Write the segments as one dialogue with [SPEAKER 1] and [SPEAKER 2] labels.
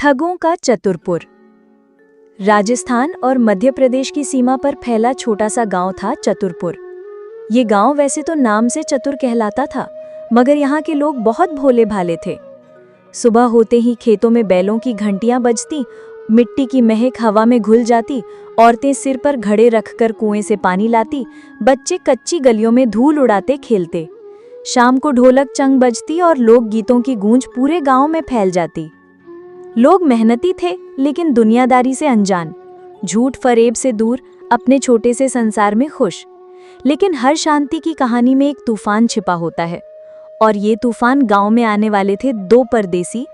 [SPEAKER 1] ठगों का चतुरपुर। राजस्थान और मध्य प्रदेश की सीमा पर फैला छोटा सा गांव था चतुरपुर। ये गांव वैसे तो नाम से चतुर कहलाता था, मगर यहाँ के लोग बहुत भोले भाले थे। सुबह होते ही खेतों में बैलों की घंटियां बजती, मिट्टी की महक हवा में घुल जाती, औरतें सिर पर घड़े रखकर कुएं से पानी लाती, बच्चे कच्ची गलियों में धूल उड़ाते खेलते। शाम को ढोलक चंग बजती और लोक गीतों की गूंज पूरे गांव में फैल जाती। लोग मेहनती थे लेकिन दुनियादारी से अनजान, झूठ फरेब से दूर, अपने छोटे से संसार में खुश। लेकिन हर शांति की कहानी में एक तूफान छिपा होता है, और ये तूफान गांव में आने वाले थे दो परदेसी,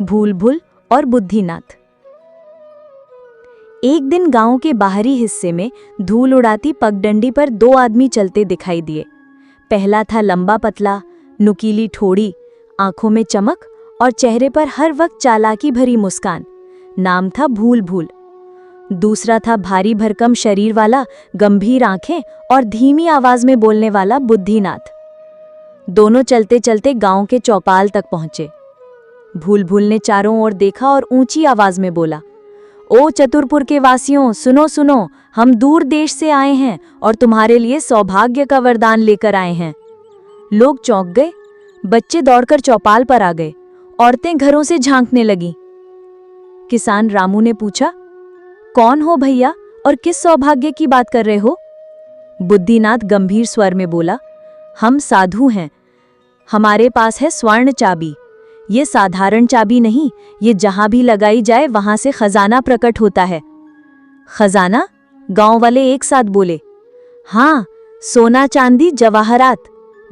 [SPEAKER 1] भूल-भुल और बुद्धिनाथ। एक दिन गांव के बाहरी हिस्से में धूल उड़ाती पगडंडी पर दो आदमी चलते दिखाई दिए। पहला था लंबा पतला, नुकीली ठोड़ी, आंखों में चमक और चेहरे पर हर वक्त चालाकी भरी मुस्कान। नाम था भूल-भुल। दूसरा था भारी भरकम शरीर वाला, गंभीर आंखें और धीमी आवाज में बोलने वाला बुद्धिनाथ। दोनों चलते चलते गांव के चौपाल तक पहुंचे। भूल-भुल ने चारों ओर देखा और ऊंची आवाज में बोला, ओ चतुरपुर के वासियों, सुनो सुनो, हम दूर देश से आए हैं और तुम्हारे लिए सौभाग्य का वरदान लेकर आए हैं। लोग चौंक गए, बच्चे दौड़कर चौपाल पर आ गए, औरतें घरों से झांकने लगीं। किसान रामू ने पूछा, कौन हो भैया और किस सौभाग्य की बात कर रहे हो? बुद्धिनाथ गंभीर स्वर में बोला, हम साधु हैं, हमारे पास है स्वर्ण चाबी। ये साधारण चाबी नहीं, ये जहां भी लगाई जाए वहां से खजाना प्रकट होता है। खजाना? गांव वाले एक साथ बोले। हाँ, सोना चांदी जवाहरात,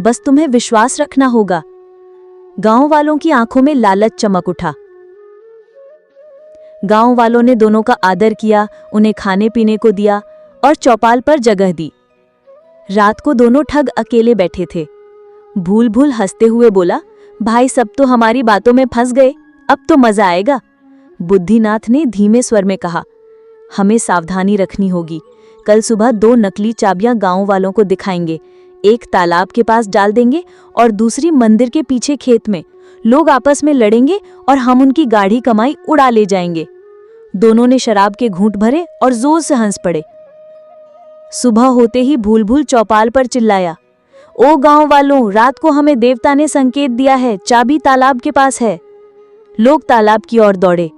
[SPEAKER 1] बस तुम्हें विश्वास रखना होगा। गांव वालों की आंखों में लालच चमक उठा। गांव वालों ने दोनों का आदर किया, उन्हें खाने पीने को दिया और चौपाल पर जगह दी। रात को दोनों ठग अकेले बैठे थे। भूल-भुल हंसते हुए बोला, भाई सब तो हमारी बातों में फंस गए, अब तो मजा आएगा। बुद्धिनाथ ने धीमे स्वर में कहा, हमें सावधानी रखनी होगी। कल सुबह दो नकली चाबियां गांव वालों को दिखाएंगे, एक तालाब के पास डाल देंगे और दूसरी मंदिर के पीछे खेत में। लोग आपस में लड़ेंगे और हम उनकी गाढ़ी कमाई उड़ा ले जाएंगे। दोनों ने शराब के घूंट भरे और जोर से हंस पड़े। सुबह होते ही भूल-भुल चौपाल पर चिल्लाया, ओ गांव वालों, रात को हमें देवता ने संकेत दिया है, चाबी तालाब के पास है। लोग तालाब की ओर दौड़े।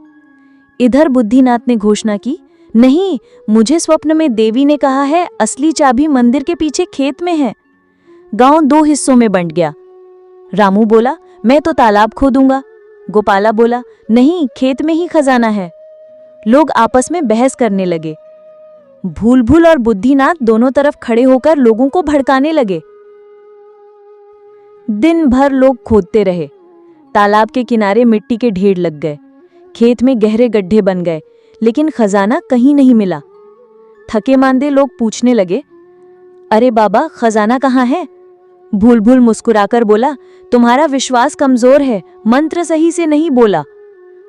[SPEAKER 1] इधर बुद्धिनाथ ने घोषणा की, नहीं, मुझे स्वप्न में देवी ने कहा है असली चाबी मंदिर के पीछे खेत में है। गांव दो हिस्सों में बंट गया। रामू बोला, मैं तो तालाब खोदूंगा। गोपाला बोला, नहीं, खेत में ही खजाना है। लोग आपस में बहस करने लगे। भूल-भुल और बुद्धिनाथ दोनों तरफ खड़े होकर लोगों को भड़काने लगे। दिन भर लोग खोदते रहे। तालाब के किनारे मिट्टी के ढेर लग गए, खेत में गहरे गड्ढे बन गए, लेकिन खजाना कहीं नहीं मिला। थके मांदे लोग पूछने लगे, अरे बाबा, खजाना कहाँ है? भूल-भुल मुस्कुराकर बोला, तुम्हारा विश्वास कमजोर है, मंत्र सही से नहीं बोला।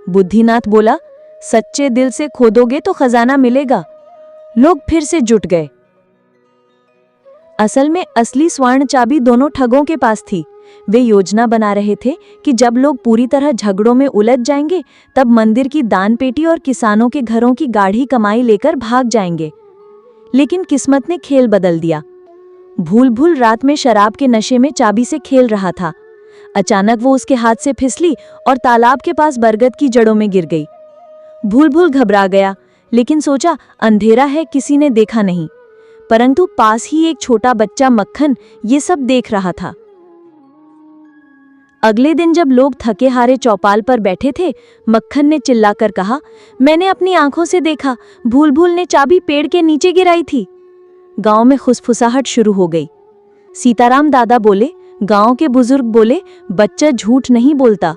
[SPEAKER 1] बुद्धिनाथ बोला, सच्चे दिल से खोदोगे तो खजाना मिलेगा। लोग फिर से जुट गए। असल में असली स्वर्ण चाबी दोनों ठगों के पास थी। वे योजना बना रहे थे कि जब लोग पूरी तरह झगड़ों में उलझ जाएंगे, तब मंदिर की दान पेटी और किसानों के घरों की गाढ़ी कमाई लेकर भाग जाएंगे। लेकिन किस्मत ने खेल बदल दिया। भूल-भुल रात में शराब के नशे में चाबी से खेल रहा था। अचानक वो उसके हाथ से फिसली और तालाब के पास बरगद की जड़ों में गिर गई। भूल-भुल घबरा गया, लेकिन सोचा अंधेरा है, किसी ने देखा नहीं। परंतु पास ही एक छोटा बच्चा मक्खन ये सब देख रहा था। अगले दिन जब लोग थके हारे चौपाल पर बैठे थे, मक्खन ने चिल्लाकर कहा, मैंने अपनी आंखों से देखा, भूल-भुल ने चाबी पेड़ के नीचे गिराई थी। गांव में खुसफुसाहट शुरू हो गई। सीताराम दादा बोले, गांव के बुजुर्ग बोले, बच्चा झूठ नहीं बोलता,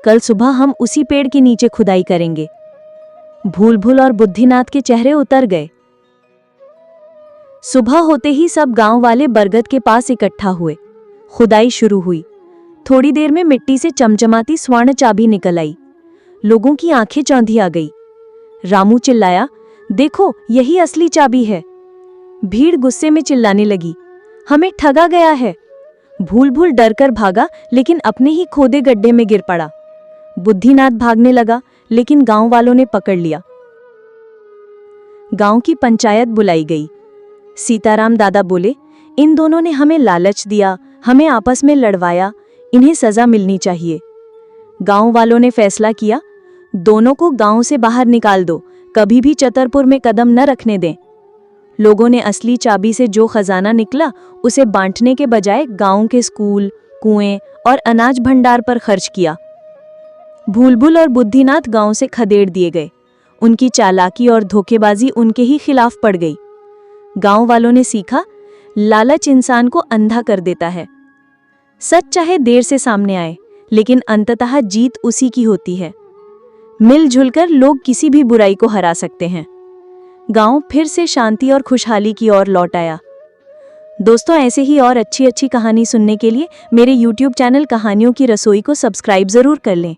[SPEAKER 1] कल सुबह हम उसी पेड़ के नीचे खुदाई करेंगे। भूल-भुल और बुद्धिनाथ के चेहरे उतर गए। सुबह होते ही सब गांव वाले बरगद के पास इकट्ठा हुए। खुदाई शुरू हुई। थोड़ी देर में मिट्टी से चमचमाती स्वर्ण चाबी निकल आई। लोगों की आंखें चौंधी आ गई। रामू चिल्लाया, देखो, यही असली चाबी है। भीड़ गुस्से में चिल्लाने लगी, हमें ठगा गया है। भूल-भुल डरकर भागा, लेकिन अपने ही खोदे गड्ढे में गिर पड़ा। बुद्धिनाथ भागने लगा, लेकिन गांव वालों ने पकड़ लिया। गांव की पंचायत बुलाई गई। सीताराम दादा बोले, इन दोनों ने हमें लालच दिया, हमें आपस में लड़वाया, इन्हें सजा मिलनी चाहिए। गांव वालों ने फैसला किया, दोनों को गांव से बाहर निकाल दो, कभी भी चतरपुर में कदम न रखने दें। लोगों ने असली चाबी से जो खजाना निकला उसे बांटने के बजाय गांव के स्कूल, कुएं और अनाज भंडार पर खर्च किया। भूलभुल और बुद्धिनाथ गांव से खदेड़ दिए गए। उनकी चालाकी और धोखेबाजी उनके ही खिलाफ पड़ गई। गांव वालों ने सीखा, लालच इंसान को अंधा कर देता है। सच चाहे देर से सामने आए, लेकिन अंततः जीत उसी की होती है। मिलजुल कर लोग किसी भी बुराई को हरा सकते हैं। गांव फिर से शांति और खुशहाली की ओर लौट आया। दोस्तों, ऐसे ही और अच्छी अच्छी कहानी सुनने के लिए मेरे YouTube चैनल कहानियों की रसोई को सब्सक्राइब जरूर कर लें।